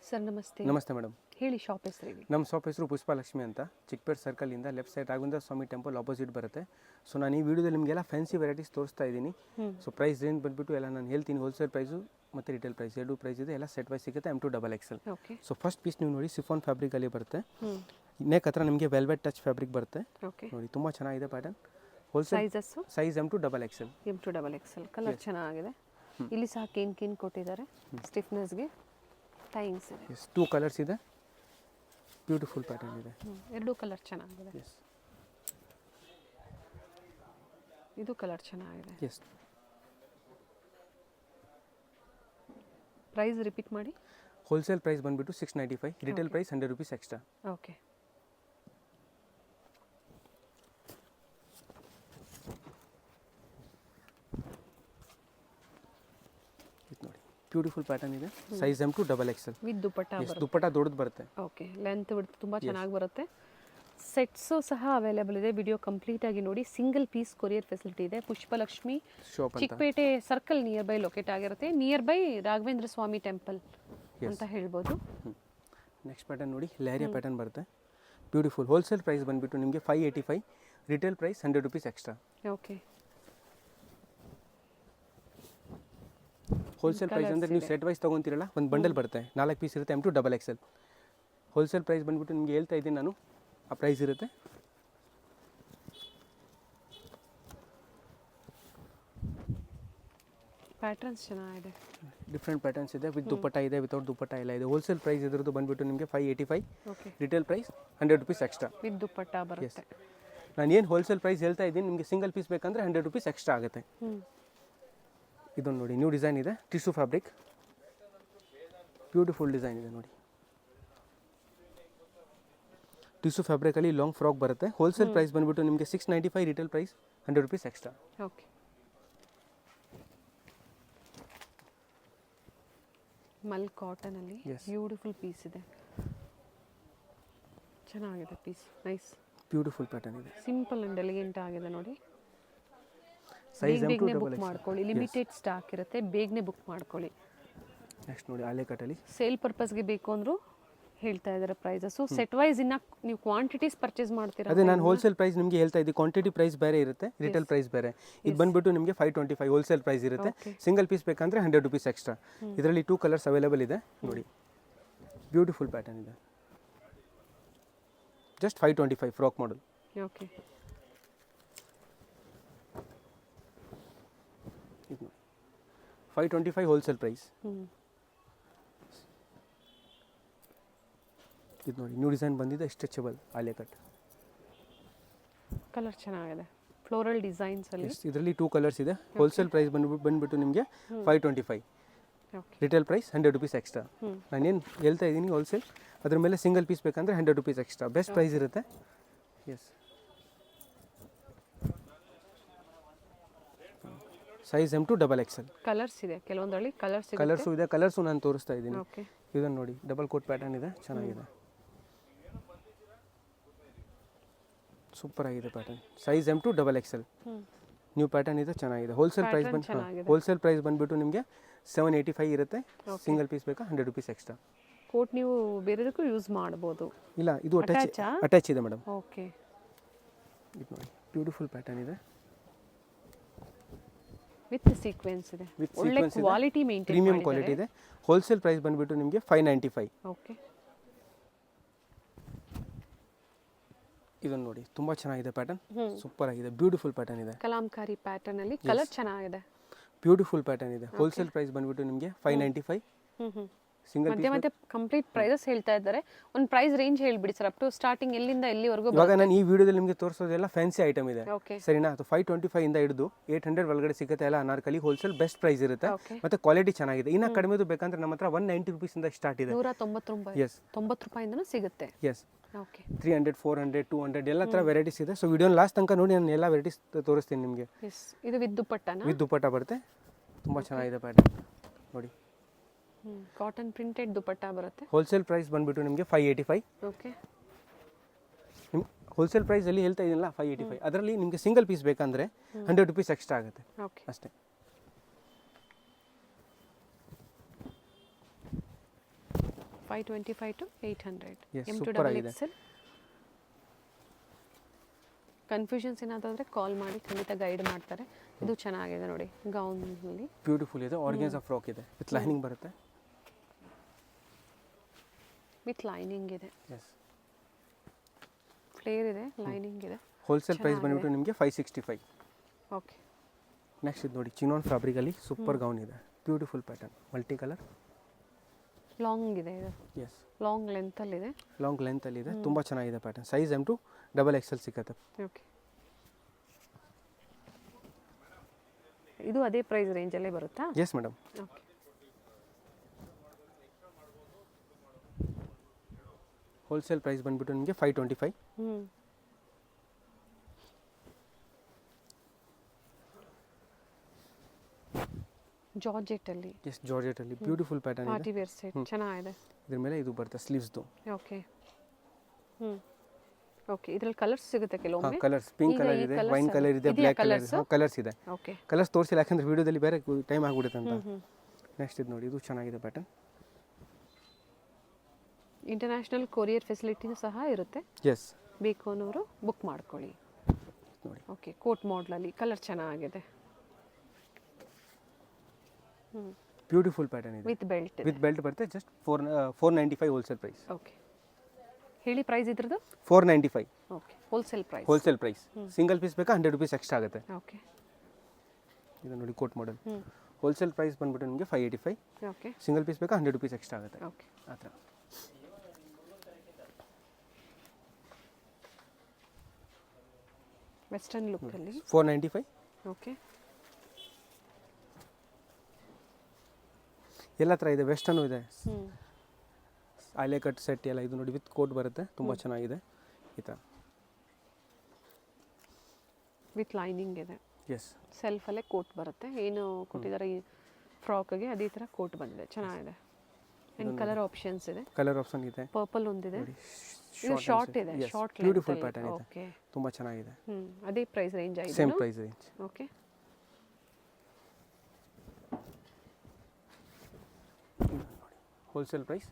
Sir ನಮಸ್ತೆ. ನಮಸ್ತೆ madam. ಹೇಳಿ, ಶಾಪ್ ಹೆಸರು ಹೇಳಿ. ನಮ್ಮ ಶಾಪ್ ಹೆಸರು ಪುಷ್ಪಲಕ್ಷ್ಮಿ ಅಂತ, Chickpet ಸರ್ಕಲಿಂದ left side Raghavendra Swami temple opposite ಬರುತ್ತೆ. ಸೊ ನಾನು ಈ ವಿಡಿಯೋದಲ್ಲಿ ನಿಮಗೆಲ್ಲ ಫ್ಯಾನ್ಸಿ ವೆರೈಟೀಸ್ ತೋರಿಸ್ತಾ ಇದ್ದೀನಿ. ಸೊ ಪ್ರೈಸ್ ರೇಂಜ್ ಬಂದುಬಿಟ್ಟು ಎಲ್ಲ ನಾನು ಹೇಳ್ತೀನಿ. ಹೋಲ್ಸೇಲ್ ಪ್ರೈಸು ಮತ್ತು ರಿಟೇಲ್ ಪ್ರೈಸ್ ಎರಡು ಪ್ರೈಸ್ ಇದೆ, ಎಲ್ಲ ಸೆಟ್ ವೈಸ್ ಸಿಗುತ್ತೆ. M2 XXL. So first piece ನೀವು ನೋಡಿ, ಸಿಫಾನ್ ಫ್ಯಾಬ್ರಿಕಲ್ಲಿ ಬರುತ್ತೆ. ನೆಕ್ ಹತ್ರ ನಿಮಗೆ ವೆಲ್ವೆಟ್ ಟಚ್ ಫ್ಯಾಬ್ರಿಕ್ ಬರುತ್ತೆ ನೋಡಿ, ತುಂಬ ಚೆನ್ನಾಗಿದೆ pattern. Wholesale size M2 XXL. M2 XXL colour ಚೆನ್ನಾಗಿದೆ. ಇಲ್ಲಿ ಸಹ ಕೇನ್ ಕೊಟ್ಟಿದ್ದಾರೆ ಸ್ಟಿಫ್ನೆಸ್ಗೆ. ಟೈಮ್ಸ್ ಇದೆ. ಎಸ್, 2 ಕಲರ್ಸ್ ಇದೆ. ಬ್ಯೂಟಿಫುಲ್ ಪ್ಯಾಟರ್ನ್ ಇದೆ. ಎರಡು ಕಲರ್ ಚೆನ್ನಾಗಿದೆ. ಎಸ್, ಇದು ಕಲರ್ ಚೆನ್ನಾಗಿದೆ. ಎಸ್. ಪ್ರೈಸ್ ರಿಪೀಟ್ ಮಾಡಿ. ಹೋಲ್ಸೇಲ್ ಪ್ರೈಸ್ ಬಂದುಬಿಟ್ಟು 695, retail price 100 rupees extra. Okay. ನೋಡಿ, ಬ್ಯೂಟಿಫುಲ್ ಪ್ಯಾಟರ್ನ್ ಇದೆ. Size M2 XXL with dupatta ಬರುತ್ತೆ. ದುಪಟ್ಟಾ ದೊಡ್ಡದು ಬರುತ್ತೆ. ಓಕೆ, ಲೆಂತ್ ವಿಡ್ತ್ ತುಂಬ ಚೆನ್ನಾಗಿ ಬರುತ್ತೆ. ಸೆಟ್ಸು ಸಹ ಅವೈಲೇಬಲ್ ಇದೆ. ವಿಡಿಯೋ ಕಂಪ್ಲೀಟ್ ಆಗಿ ನೋಡಿ. ಸಿಂಗಲ್ ಪೀಸ್ ಕೊರಿಯರ್ ಫೆಸಿಲಿಟಿ ಇದೆ. ಪುಷ್ಪಲಕ್ಷ್ಮಿ ಶಾಪ್ ಅಂತ, Chickpet circle near by locate ಆಗಿರುತ್ತೆ. Near by Raghavendra Swami temple ಅಂತ ಹೇಳ್ಬೋದು. ನೆಕ್ಸ್ಟ್ ಪ್ಯಾಟರ್ನ್ ನೋಡಿ, ಲೇರಿಯಾ ಪ್ಯಾಟರ್ನ್ ಬರುತ್ತೆ. ಬ್ಯೂಟಿಫುಲ್. ಹೋಲ್ಸೇಲ್ ಪ್ರೈಸ್ ಬಂದುಬಿಟ್ಟು ನಿಮಗೆ 585, retail price 100 rupees extra. Okay. Wholesale price ಅಂದರೆ ನೀವು ಸೆಟ್ ವೈಸ್ ತೊಗೊತೀರಲ್ಲ, ಒಂದು ಬಂಡಲ್ ಬರುತ್ತೆ, 4 ಪೀಸ್ ಇರುತ್ತೆ. M2 XXL. ಹೋಲ್ಸೇಲ್ ಪ್ರೈಸ್ ಬಂದುಬಿಟ್ಟು ನಿಮಗೆ ಹೇಳ್ತಾ ಇದ್ದೀನಿ ನಾನು, ಆ ಪ್ರೈಸ್ ಇರುತ್ತೆ. ಪ್ಯಾಟರ್ನ್ಸ್ ಚೆನ್ನಾಗಿದೆ. ಡಿಫ್ರೆಂಟ್ ಪ್ಯಾಟರ್ನ್ಸ್ ಇದೆ. ವಿತ್ ದುಪಟ್ಟ ಇದೆ, ವಿತೌಟ್ ದುಪಟ್ಟ ಎಲ್ಲ ಇದೆ. ಹೋಲ್ಸೇಲ್ ಪ್ರೈಸ್ ಇದ್ರದ್ದು ಬಂದುಬಿಟ್ಟು ನಿಮಗೆ 585, okay. Retail price 100 rupees extra. With dupatta ಬರುತ್ತೆ. ನಾನು ಏನು ಹೋಲ್ಸೇಲ್ ಪ್ರೈಸ್ ಹೇಳ್ತಾ ಇದ್ದೀನಿ, ನಿಮಗೆ ಸಿಂಗಲ್ ಪೀಸ್ ಬೇಕಂದರೆ 100 rupees ಎಕ್ಸ್ಟ್ರಾ ಆಗುತ್ತೆ. ಇದೊಂದು ನೋಡಿ, ನ್ಯೂ ಡಿಸೈನ್ ಇದೆ. ಟಿಶ್ಯೂ ಫ್ಯಾಬ್ರಿಕ್, ಬ್ಯೂಟಿಫುಲ್ ಡಿಸೈನ್ ಇದೆ ನೋಡಿ. ಟಿಶ್ಯೂ ಫ್ಯಾಬ್ರಿಕಲ್ಲಿ ಲಾಂಗ್ ಫ್ರಾಕ್ ಬರುತ್ತೆ. ಹೋಲ್ಸೇಲ್ ಪ್ರೈಸ್ ಬಂದುಬಿಟ್ಟು ನಿಮಗೆ 695, retail price 100 rupees extra. Okay. Mul ಕಾಟನಲ್ಲಿ ಬ್ಯೂಟಿಫುಲ್ ಪೀಸ್ ಇದೆ. ಚೆನ್ನಾಗಿದೆ ಪೀಸ್, ನೈಸ್. ಬ್ಯೂಟಿಫುಲ್ ಪ್ಯಾಟರ್ನ್ ಇದೆ. ಸಿಂಪಲ್ ಅಂಡ್ ಎಲಿಗೆಂಟ್ ಆಗಿದೆ ನೋಡಿ. ಸೈಜ್ ಬೇಗನೆ ಬುಕ್ ಮಾಡ್ಕೊಳ್ಳಿ. ಲಿಮಿಟೆಡ್ ಸ್ಟಾಕ್ ಇರುತ್ತೆ, ಬೇಗನೆ ಬುಕ್ ಮಾಡ್ಕೊಳ್ಳಿ. ನೆಕ್ಸ್ಟ್ ನೋಡಿ, ಆಲೆ ಕಟ್ಟಲ್ಲಿ ಸೇಲ್ ಪರ್ಪಸ್ಗೆ ಬೇಕು ಅಂದರೂ ಹೇಳ್ತಾ ಇದ್ದಾರೆ ಪ್ರೈಸಸ್ಸು. ಸೆಟ್ ವೈಸ್ ಇನ್ನು ನೀವು ಕ್ವಾಂಟಿಟೀಸ್ ಪರ್ಚೇಸ್ ಮಾಡ್ತೀರಾ. ಅದೇ ನಾನು ಹೋಲ್ಸೇಲ್ ಪ್ರೈಸ್ ನಿಮಗೆ ಹೇಳ್ತಾ ಇದ್ದೀನಿ. ಕ್ವಾಂಟಿಟಿ ಪ್ರೈಸ್ ಬೇರೆ ಇರುತ್ತೆ, ರಿಟೇಲ್ ಪ್ರೈಸ್ ಬೇರೆ. ಇದು ಬಂದುಬಿಟ್ಟು ನಿಮಗೆ 525 ಹೋಲ್ಸೇಲ್ ಪ್ರೈಸ್ ಇರುತ್ತೆ. ಸಿಂಗಲ್ ಪೀಸ್ ಬೇಕಂದರೆ 100 rupees ಎಕ್ಸ್ಟ್ರಾ. ಇದರಲ್ಲಿ 2 ಕಲರ್ಸ್ ಅವೈಲೇಬಲ್ ಇದೆ ನೋಡಿ. ಬ್ಯೂಟಿಫುಲ್ ಪ್ಯಾಟರ್ನ್ ಇದೆ. Just 525 frock model. ಓಕೆ. ಇದು 525 ಹೋಲ್ಸೇಲ್ ಪ್ರೈಸ್. ಇದು ನೋಡಿ, ನ್ಯೂ ಡಿಸೈನ್ ಬಂದಿದೆ. Stretchable Alia cut. ಕಲರ್ ಚೆನ್ನಾಗಿದೆ. ಫ್ಲೋರಲ್ ಡಿಸೈನ್ಸ್ ಅಲ್ಲಿ ಇದರಲ್ಲಿ 2 ಕಲರ್ಸ್ ಇದೆ. ಹೋಲ್ಸೇಲ್ ಪ್ರೈಸ್ ಬಂದ್ಬಿಟ್ಟು ನಿಮಗೆ 525, ರಿಟೇಲ್ ಪ್ರೈಸ್ 100 rupees ಎಕ್ಸ್ಟ್ರಾ. ನಾನೇನು ಹೇಳ್ತಾ ಇದ್ದೀನಿ ಹೋಲ್ಸೇಲ್, ಅದ್ರ ಮೇಲೆ ಸಿಂಗಲ್ ಪೀಸ್ ಬೇಕಂದರೆ 100 rupees ಎಕ್ಸ್ಟ್ರಾ. ಬೆಸ್ಟ್ ಪ್ರೈಸ್ ಇರುತ್ತೆ. Yes, size M2 XXL. Colours ಇದೆ, ಕೆಲವೊಂದರಲ್ಲಿ ಕಲರ್ಸು ಇದೆ. ಕಲರ್ಸು ನಾನು ತೋರಿಸ್ತಾ ಇದ್ದೀನಿ. ಓಕೆ. ಇದನ್ನು ನೋಡಿ, ಡಬಲ್ ಕೋಟ್ ಪ್ಯಾಟರ್ನ್ ಇದೆ, ಚೆನ್ನಾಗಿದೆ. ಸೂಪರ್ ಆಗಿದೆ pattern. Size M2 XXL. New pattern ಇದೆ, ಚೆನ್ನಾಗಿದೆ. ಹೋಲ್ಸೇಲ್ ಪ್ರೈಸ್ ಬಂದುಬಿಟ್ಟು ನಿಮಗೆ 785 ಇರುತ್ತೆ. ಸಿಂಗಲ್ ಪೀಸ್ ಬೇಕಾ 100 rupees ಎಕ್ಸ್ಟ್ರಾ. ಕೋಟ್ ನೀವು ಬೇರೆದಕ್ಕೂ ಯೂಸ್ ಮಾಡ್ಬೋದು. ಇಲ್ಲ, ಇದು ಅಟ್ಯಾಚ್ ಇದೆ ಮೇಡಮ್. ಓಕೆ. ಇದು ನೋಡಿ, ಬ್ಯೂಟಿಫುಲ್ ಪ್ಯಾಟರ್ನ್ ಇದೆ. ವಿತ್ ಸೀಕ್ವೆನ್ಸ್ ಇದೆ. ಒಳ್ಳೆ ಕ್ವಾಲಿಟಿ ಮೇಂಟೈನ್ ಮಾಡಿದ್ದಾರೆ. ಪ್ರೀಮಿಯಂ ಕ್ವಾಲಿಟಿ ಇದೆ. ಹೋಲ್ಸೇಲ್ ಪ್ರೈಸ್ ಬಂದುಬಿಟ್ಟು ನಿಮಗೆ 595. ಓಕೆ. ಇದನ್ನು ನೋಡಿ, ತುಂಬ ಚೆನ್ನಾಗಿದೆ ಪ್ಯಾಟರ್ನ್. ಸೂಪರ್ ಆಗಿದೆ. ಬ್ಯೂಟಿಫುಲ್ ಪ್ಯಾಟರ್ನ್ ಇದೆ. ಕಲಾಂಕಾರಿ ಪ್ಯಾಟರ್ನ್ ಅಲ್ಲಿ ಕಲರ್ ಚೆನ್ನಾಗಿದೆ. ಬ್ಯೂಟಿಫುಲ್ ಪ್ಯಾಟರ್ನ್ ಇದೆ. ಹೋಲ್ಸೇಲ್ ಪ್ರೈಸ್ ಬಂದುಬಿಟ್ಟು ನಿಮಗೆ 595. ಸಿಂಗಲ್ ಮತ್ತೆ ಕಂಪ್ಲೀಟ್ ಪ್ರೈಸಸ್ ಹೇಳ್ತಾ ಇದ್ದಾರೆ. ಒಂದು ಪ್ರೈಸ್ ರೇಂಜ್ ಹೇಳ್ಬಿಡಿ ಸರ್, ಅಪ್ ಟು ಸ್ಟಾರ್ಟಿಂಗ್ ಎಲ್ಲಿಂದ ಎಲ್ಲಿವರೆಗೂ. ಇವಾಗ ನಾನು ಈ ವಿಡಿಯೋದಲ್ಲಿ ನಿಮಗೆ ತೋರಿಸೋದೆಲ್ಲ ಫ್ಯಾನ್ಸಿ ಐಟಮ್ ಇದೆ, ಓಕೆ ಸರಿನಾ? 525 ಇಂದ ಹಿಡಿದು 800 ಒಳಗಡೆ ಸಿಗುತ್ತೆ. ಎಲ್ಲ ಅನಾರ್ಕಲಿ ಹೋಲ್ಸೇಲ್ ಬೆಸ್ಟ್ ಪ್ರೈಸ್ ಇರುತ್ತೆ. ಮತ್ತೆ ಕ್ವಾಲಿಟಿ ಚೆನ್ನಾಗಿದೆ. ಇನ್ನು ಕಡಿಮೆದು ಬೇಕಂದ್ರೆ ನಮ್ಮ ಹತ್ರ 190 rupees ಇಂದ ಸ್ಟಾರ್ಟ್ ಇದೆ. 190 ರೂಪಾಯಿಂದನೂ ಸಿಗುತ್ತೆ. ಎಸ್, 300, 400, 200 ಎಲ್ಲ ಥರ ವೆರೈಟೀಸ್ ಇದೆ. ಸೊ ವಿಡಿಯೋನ ಲಾಸ್ಟ್ ತನಕ ನೋಡಿ, ನಾನು ಎಲ್ಲ ವೆರೈಟೀಸ್ ತೋರಿಸ್ತೀನಿ ನಿಮಗೆ. ಇದು ವಿತ್ ದುಪಟ್ಟಾನ? ವಿತ್ ದುಪಟ್ಟ ಬರುತ್ತೆ. ತುಂಬ ಚೆನ್ನಾಗಿದೆ ಪ್ಯಾಟರ್ನ್ ನೋಡಿ. ಕಾಟನ್ ಪ್ರಿಂಟೆಡ್ ದುಪಟ್ಟಾ ಬರುತ್ತೆ. ಹೋಲ್ಸೇಲ್ ಪ್ರೈಸ್ ಬಂದುಬಿಟ್ಟು ನಿಮಗೆ 585. ಓಕೆ. ಹೋಲ್ಸೇಲ್ ಪ್ರೈಸಲ್ಲಿ ಹೇಳ್ತಾ ಇದ್ದೀನಲ್ಲ 585, ಅದರಲ್ಲಿ ನಿಮಗೆ ಸಿಂಗಲ್ ಪೀಸ್ ಬೇಕಂದರೆ 100 rupees ಎಕ್ಸ್ಟ್ರಾ ಆಗುತ್ತೆ ಅಷ್ಟೇ. 525 to 800. Yes, M to super double ಆಗಿದೆ. XL. ಕನ್ಫ್ಯೂಷನ್ಸ್ ಏನಾದ್ರೆ ಕಾಲ್ ಮಾಡಿ ಖಂಡಿತ ಗೈಡ್ ಮಾಡ್ತಾರೆ. ಇದು ಚೆನ್ನಾಗಿದೆ ನೋಡಿ, ಗೌನಲ್ಲಿ ಬ್ಯೂಟಿಫುಲ್ ಇದೆ, ಆರ್ಗೆನ್ಸಾ ಫ್ರಾಕ್ ಇದೆ ವಿತ್ ಲೈನಿಂಗ್ ಬರುತ್ತೆ. ವಿತ್ ಲೈನಿಂಗ್ ಇದೆ, ಎಸ್, ಫ್ಲೇರ್ ಇದೆ, ಲೈನಿಂಗ್ ಇದೆ. ಹೋಲ್ಸೇಲ್ ಪ್ರೈಸ್ ಬಂದ್ಬಿಟ್ಟು ನಿಮಗೆ 565. ಓಕೆ, ನೆಕ್ಸ್ಟ್ ಇದು ನೋಡಿ, ಚಿನಾನ್ ಫ್ಯಾಬ್ರಿಕಲ್ಲಿ ಸೂಪರ್ ಗೌನ್ ಇದೆ, beautiful pattern, multi colour. Long ಇದೆ ಇದು, ಎಸ್, ಲಾಂಗ್ ಲೆಂತಲ್ಲಿದೆ. ಲಾಂಗ್ ಲೆಂತಲ್ಲಿ ಇದೆ, ತುಂಬ ಚೆನ್ನಾಗಿದೆ pattern. Size M to double XL ಸಿಗುತ್ತೆ. ಓಕೆ, ಇದು ಅದೇ ಪ್ರೈಸ್ ರೇಂಜಲ್ಲೇ ಬರುತ್ತಾ? Yes madam. Okay, wholesale price ಬಂದ್ಬಿಟ್ಟು ನಿಮಗೆ 525. ಜಾರ್ಜೆಟಲ್ಲಿ, ಎಸ್, ಜಾರ್ಜೆಟಲ್ಲಿ ಬ್ಯೂಟಿಫುಲ್ ಪ್ಯಾಟರ್ನ್ ಪಾರ್ಟಿ ಇದೆ. ವೇರ್ ಸೆಟ್ ಚೆನ್ನಾಗಿದೆ. ಇದ್ರ ಮೇಲೆ ಇದು ಬರುತ್ತೆ ಸ್ಲೀವ್ಸ್ದು. ಓಕೆ, ಓಕೆ, ಇದರಲ್ಲಿ ಕಲರ್ಸ್ ಸಿಗುತ್ತೆ ಕೆಲವೊಮ್ಮೆ. ಕಲರ್ಸ್ ಪಿಂಕ್ ಈಗ ಕಲರ್ ಈ ಇದೆ, colours ವೈನ್ ಕಲರ್ ಇದೆ, ಇದೆಯಾ ಬ್ಲ್ಯಾಕ್ ಕಲರ್ ಇದೆ, ಕಲರ್ಸ್ ಇದೆ. ಓಕೆ, ಕಲರ್ಸ್ ತೋರಿಸಿಲ್ಲ ಯಾಕಂದ್ರೆ ವಿಡಿಯೋದಲ್ಲಿ ಬೇರೆ ಟೈಮ್ ಆಗಿಬಿಡುತ್ತೆ ಅಂತ. ನೆಕ್ಸ್ಟ್ ಇದು ನೋಡಿ, ಇದು ಚೆನ್ನಾಗಿದೆ ಪ್ಯಾಟರ್ನ್. ಇಂಟರ್ನ್ಯಾಷನಲ್ ಕೊರಿಯರ್ ಫೆಸಿಲಿಟಿನೂ ಸಹ ಇರುತ್ತೆ. ಎಸ್, ಬೇಕು ಅನ್ನೋರು ಬುಕ್ ಮಾಡ್ಕೊಳ್ಳಿ. ನೋಡಿ, ಓಕೆ, ಕೋಟ್ ಮಾಡಲಲ್ಲಿ ಕಲರ್ ಚೆನ್ನಾಗಿದೆ. ಬ್ಯೂಟಿಫುಲ್ ಪ್ಯಾಟರ್ನ್ ಇದೆ, ವಿತ್ ಬೆಲ್ಟ್. ವಿತ್ ಬೆಲ್ಟ್ ಬರುತ್ತೆ. Just 495 wholesale price. ಓಕೆ, ಹೇಳಿ ಪ್ರೈಸ್ ಇದ್ರದ್ದು. 495 okay, wholesale price. Wholesale price. Single piece ಬೇಕಾ 100 rupees ಎಕ್ಸ್ಟ್ರಾ ಆಗುತ್ತೆ. ಓಕೆ, ಇದು ನೋಡಿ ಕೋಟ್ ಮಾಡೆಲ್. ಹೋಲ್ಸೇಲ್ ಪ್ರೈಸ್ ಬಂದ್ಬಿಟ್ಟು ನಿಮಗೆ 585. ಓಕೆ, ಸಿಂಗಲ್ ಪೀಸ್ ಬೇಕಾ 100 rupees ಎಕ್ಸ್ಟ್ರಾ ಆಗುತ್ತೆ. ಓಕೆ, ಆ ಥರ. ವೆಸ್ಟರ್ನ್ ಲುಕ್ಕಲ್ಲಿ. 495. ಓಕೆ, ಎಲ್ಲ ಥರ ಇದೆ, ವೆಸ್ಟರ್ನು ಇದೆ, ಆಲೆ ಕಟ್ ಸೆಟ್ ಎಲ್ಲ. ಇದು ನೋಡಿ ವಿತ್ ಕೋಟ್ ಬರುತ್ತೆ, ತುಂಬ ಚೆನ್ನಾಗಿದೆ ಈ ಥರ. ವಿತ್ ಲೈನಿಂಗ್ ಇದೆ. ಎಸ್, ಸೆಲ್ಫಲ್ಲೇ ಕೋಟ್ ಬರುತ್ತೆ. ಏನು ಕೊಟ್ಟಿದ್ದಾರೆ ಈ ಫ್ರಾಕ್ಗೆ ಅದೇ ಥರ ಕೋಟ್ ಬಂದಿದೆ, ಚೆನ್ನಾಗಿದೆ. ಆ್ಯಂಡ್ ಕಲರ್ ಆಪ್ಷನ್ಸ್ ಇದೆ. ಕಲರ್ ಆಪ್ಷನ್ ಇದೆ. ಪರ್ಪಲ್ ಒಂದಿದೆ, ಇದು ಶಾರ್ಟ್ ಇದೆ, ಶಾರ್ಟ್ ಬ್ಯೂಟಿಫುಲ್ ಪ್ಯಾಟರ್ನ್ ಇದೆ. ಓಕೆ, ತುಂಬ ಚೆನ್ನಾಗಿದೆ. ಅದೇ ಪ್ರೈಸ್ ರೇಂಜ್ ಆಗಿದೆ. Same price range. Okay, wholesale price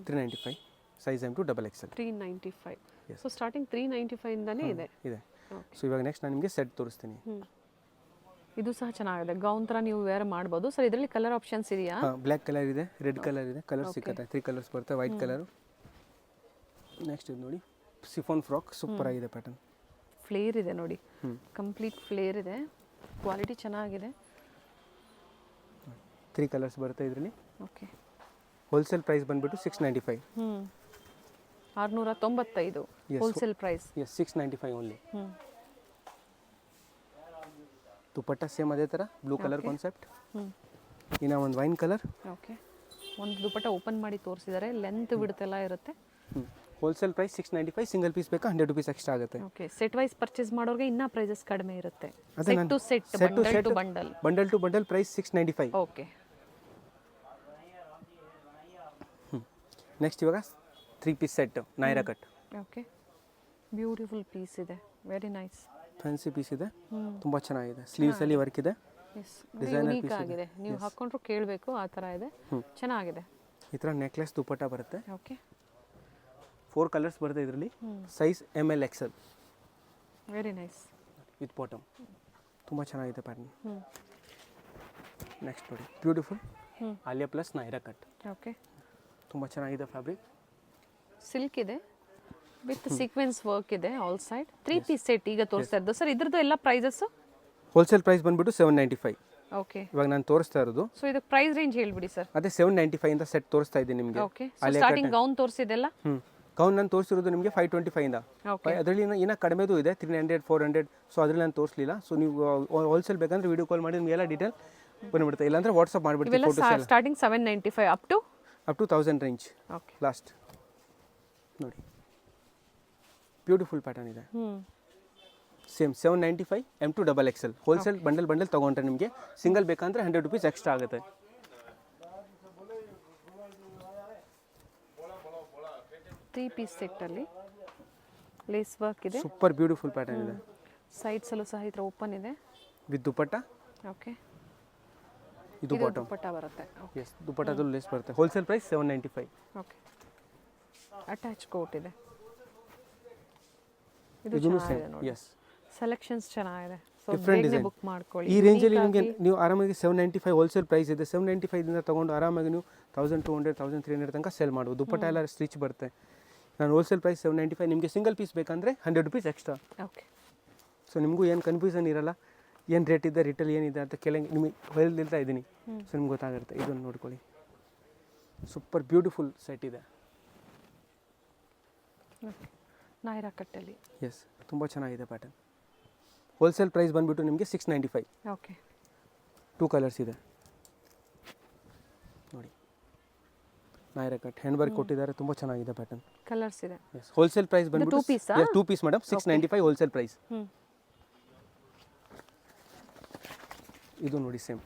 395. Size M to double XL. 395. So starting 395 ಇಂದಾನೇ ಇದೆ. ಇದೆ. ಸೊ ಇವಾಗ ನೆಕ್ಸ್ಟ್ ನಾನು ನಿಮಗೆ ಸೆಟ್ ತೋರಿಸ್ತೀನಿ. ಇದು ಸಹ ಚೆನ್ನಾಗಿದೆ, ಗೌನ್ ಥರ ನೀವು ವೇರ್ ಮಾಡ್ಬೋದು. ಸರ್ ಇದರಲ್ಲಿ ಕಲರ್ ಆಪ್ಷನ್ಸ್ ಇದೆಯಾ? ಬ್ಲ್ಯಾಕ್ ಕಲರ್ ಇದೆ, ರೆಡ್ ಕಲರ್ ಇದೆ, ಕಲರ್ ಸಿಕ್ಕತ್ತೆ. 3 ಕಲರ್ಸ್ ಬರುತ್ತೆ, ವೈಟ್ ಕಲರು. ನೆಕ್ಸ್ಟ್ ಇದು ನೋಡಿ, ಸಿಫಾನ್ ಫ್ರಾಕ್, ಸೂಪರ್ ಆಗಿದೆ ಪ್ಯಾಟರ್ನ್. ಫ್ಲೇರ್ ಇದೆ ನೋಡಿ, ಕಂಪ್ಲೀಟ್ ಫ್ಲೇರ್ ಇದೆ, ಕ್ವಾಲಿಟಿ ಚೆನ್ನಾಗಿದೆ. 3 ಕಲರ್ಸ್ ಬರುತ್ತೆ ಇದರಲ್ಲಿ. ಓಕೆ, ಹೋಲ್ಸೇಲ್ ಪ್ರೈಸ್ ಬಂದ್ಬಿಟ್ಟು 695. 695 wholesale price. Yes, 695 only. Dupatta same ಅದೇ ಥರ ಬ್ಲೂ ಕಲರ್ ಕಾನ್ಸೆಪ್ಟ್. ಇನ್ನು ಒಂದು ವೈನ್ ಕಲರ್. ಓಕೆ, ಒಂದು ದುಪಟ್ಟ ಓಪನ್ ಮಾಡಿ ತೋರಿಸಿದ್ದಾರೆ, ಲೆಂತ್ ಬಿಡ್ತೆಲ್ಲ ಇರುತ್ತೆ. Wholesale price 695. ಸಿಂಗಲ್ ಪೀಸ್ ಬೇಕಾ 100 rupees ಎಕ್ಸ್ಟ್ರಾ ಆಗುತ್ತೆ. ಓಕೆ, ಸೆಟ್ ವೈಸ್ ಪರ್ಚೇಸ್ ಮಾಡೋರಿಗೆ ಇನ್ನೂ ಪ್ರೈಸಸ್ ಕಡಿಮೆ ಇರುತ್ತೆ. ಅದೇ ಸೆಟ್ ನಾನು- to set, set to bundle set, to bundle. Bundle to bundle price 695. Okay, next ಇವಾಗ 3 piece set Naira cut. Okay, beautiful piece ಇದೆ, ವೆರಿ ನೈಸ್. ಫ್ಯಾನ್ಸಿ ಪೀಸ್ ಇದೆ, ತುಂಬ ಚೆನ್ನಾಗಿದೆ. ಸ್ಲೀವ್ಸಲ್ಲಿ ವರ್ಕ್ ಇದೆ, ಡಿಸೈನರ್ ಯುನೀಕ್ ಪೀಸ್ ಆಗಿದೆ. ನೀವು ಹಾಕೊಂಡ್ರು ಕೇಳಬೇಕು, ಆ ಥರ ಇದೆ, ಚೆನ್ನಾಗಿದೆ. ಈ ಥರ ನೆಕ್ಲೆಸ್ ದುಪಟ್ಟ ಬರುತ್ತೆ. ಓಕೆ, 4 ಕಲರ್ಸ್ ಬರುತ್ತೆ ಇದರಲ್ಲಿ. Size ML XL very nice. With bottom. ತುಂಬ ಚೆನ್ನಾಗಿದೆ ಪ್ಯಾಟರ್ನ್. ನೆಕ್ಸ್ಟ್ ನೋಡಿ, beautiful Alia plus Naira cut. Okay, ತುಂಬ ಚೆನ್ನಾಗಿದೆ ಫ್ಯಾಬ್ರಿಕ್. ಸಿಲ್ಕ್ ಇದೆ ವಿತ್ ಸೀಕ್ವೆನ್ಸ್ ವರ್ಕ್ ಇದೆ ಆಲ್ ಸೈಡ್. 3 ಪೀಸ್ ಸೆಟ್ ಈಗ ತೋರಿಸ್ತಾ ಇರೋದು. ಸರ್ ಇದ್ರದ್ದು ಎಲ್ಲ ಪ್ರೈಸಸ್? ಹೋಲ್ಸೇಲ್ ಪ್ರೈಸ್ ಬಂದ್ಬಿಟ್ಟು 795. ಓಕೆ, ಇವಾಗ ನಾನು ತೋರಿಸ್ತಾ ಇರೋದು. ಸೊ ಇದು ಪ್ರೈಸ್ ರೇಂಜ್ ಹೇಳ್ಬಿಡಿ ಸರ್. ಅದೇ 795 ಇಂದ ಸೆಟ್ ತೋರಿಸ್ತಾ ಇದ್ದೀನಿ ನಿಮಗೆ. ಓಕೆ, ಸ್ಟಾರ್ಟಿಂಗ್ ಗೌನ್ ತೋರಿಸಿದೆಲ್ಲ. ಗೌನ್ ನಾನು ತೋರಿಸಿರೋದು ನಿಮಗೆ 525 ಇಂದ. ಓಕೆ, ಅದರಲ್ಲಿ ಇನ್ನೂ ಕಡಿಮೆದು ಇದೆ, 300 400. ಸೊ ಅದರಲ್ಲಿ ನಾನು ತೋರಿಸಲಿಲ್ಲ. ಸೊ ನೀವು ಹೋಲ್ಸೇಲ್ ಬೇಕಂದ್ರೆ ವಿಡಿಯೋ ಕಾಲ್ ಮಾಡಿ ನಿಮಗೆಲ್ಲ ಡೀಟೇಲ್ ಬಂದ್ಬಿಡುತ್ತೆ. ಇಲ್ಲಾಂದ್ರೆ ವಾಟ್ಸಪ್ ಮಾಡಿಬಿಡ್ತೀವಿ. ಇವೆಲ್ಲ starting 795 up to 1000 range okay last. ನೋಡಿ, ಬ್ಯೂಟಿಫುಲ್ ಪ್ಯಾಟರ್ನ್ ಇದೆ. Same 795 M to double XL. Wholesale bundle ತೊಗೊಂಡ್ರೆ ನಿಮಗೆ ಸಿಂಗಲ್ ಬೇಕಂದ್ರೆ 100 rupees ಎಕ್ಸ್ಟ್ರಾ ಆಗುತ್ತೆ. ತ್ರೀ ಪೀಸ್ ಸೆಟ್ಟಲ್ಲಿ ಲೇಸ್ ವರ್ಕ್ ಇದೆ, ಸೂಪರ್ ಬ್ಯೂಟಿಫುಲ್ ಪ್ಯಾಟರ್ನ್ ಇದೆ. ಸೈಡ್ಸ್ ಅಲ್ಲೂ ಸಹ ಈ ಥರ ಓಪನ್ ಇದೆ ವಿತ್ ದುಪಟ್ಟ. ಓಕೆ, ಇದು ಬಾಟಮ್ ದುಪಟ್ಟ ಬರುತ್ತೆ. ಎಸ್, ದುಪಟ್ಟದಲ್ಲಿ ಲೇಸ್ ಬರುತ್ತೆ. Wholesale price 795. Okay, attach coat ಇದೆ. ಇದು ಇದೂ ಚೆನ್ನಾಗಿದೆ ಸೇಮ್ ನೋಡಿ, ಎಸ್ ಸೆಲೆಕ್ಷನ್ಸ್ ಚೆನ್ನಾಗಿದೆ. ಸೊ ಡಿಫ್ರೆಂಟ್ ಬೇಗನೆ ಡಿಸೈನ್. ಬುಕ್ ಮಾಡ್ಕೊಳ್ಳಿ. ಈ ರೇಂಜಲ್ಲಿ ನಿಮಗೆ ನೀವು ಆರಾಮಾಗಿ 795 ಹೋಲ್ಸೇಲ್ ಪ್ರೈಸ್ ಇದೆ. 795 ತೊಗೊಂಡು ಆರಾಮಾಗಿ ನೀವು 1200 1300 ತನಕ ಸೇಲ್ ಮಾಡ್ಬೋದು. ದುಪ್ಪಟ್ಟ ಎಲ್ಲ ಸ್ಟಿಚ್ ಬರುತ್ತೆ. ನಾನು ಹೋಲ್ಸೇಲ್ ಪ್ರೈಸ್ 795, ನಿಮಗೆ ಸಿಂಗಲ್ ಪೀಸ್ ಬೇಕಂದರೆ 100 ರುಪೀಸ್ ಎಕ್ಸ್ಟ್ರಾ. ಓಕೆ. ಸೊ ನಿಮಗೂ ಏನು ಕನ್ಫ್ಯೂಷನ್ ಇರಲ್ಲ, ಏನು ರೇಟ್ ಇದೆ, ರಿಟೇಲ್ ಏನಿದೆ ಅಂತ ಕೆಳಗೆ ನಿಮಗೆ ಹೇಳ್ತಾ ಇದ್ದೀನಿ. ಸೊ ನಿಮ್ಗೆ ಗೊತ್ತಾಗುತ್ತೆ. ಇದನ್ನು ನೋಡ್ಕೊಳ್ಳಿ, ಸೂಪರ್ ಬ್ಯೂಟಿಫುಲ್ ಸೆಟ್ ಇದೆ. ಓಕೆ, ನಾಯ್ರಾ ಕಟ್ಟಲ್ಲಿ. ಎಸ್, ತುಂಬ ಚೆನ್ನಾಗಿದೆ ಪ್ಯಾಟರ್ನ್. ಹೋಲ್ಸೇಲ್ ಪ್ರೈಸ್ ಬಂದುಬಿಟ್ಟು ನಿಮಗೆ 695. ಓಕೆ. 2 ಕಲರ್ಸ್ ಇದೆ ನೋಡಿ. ನಾಯ್ರಾ ಕಟ್ ಹ್ಯಾಂಡ್ ವರ್ಕ್ ಕೊಟ್ಟಿದ್ದಾರೆ, ತುಂಬ ಚೆನ್ನಾಗಿದೆ ಪ್ಯಾಟರ್ನ್. ಕಲರ್ಸ್ ಇದೆ. ಎಸ್, ಹೋಲ್ಸೇಲ್ ಪ್ರೈಸ್ ಬಂದುಬಿಟ್ಟು 2 ಪೀಸಾ? 2 ಪೀಸ್ ಮೇಡಮ್, 695 ಹೋಲ್ಸೇಲ್ ಪ್ರೈಸ್. ಇದು ನೋಡಿ ಸೇಮ್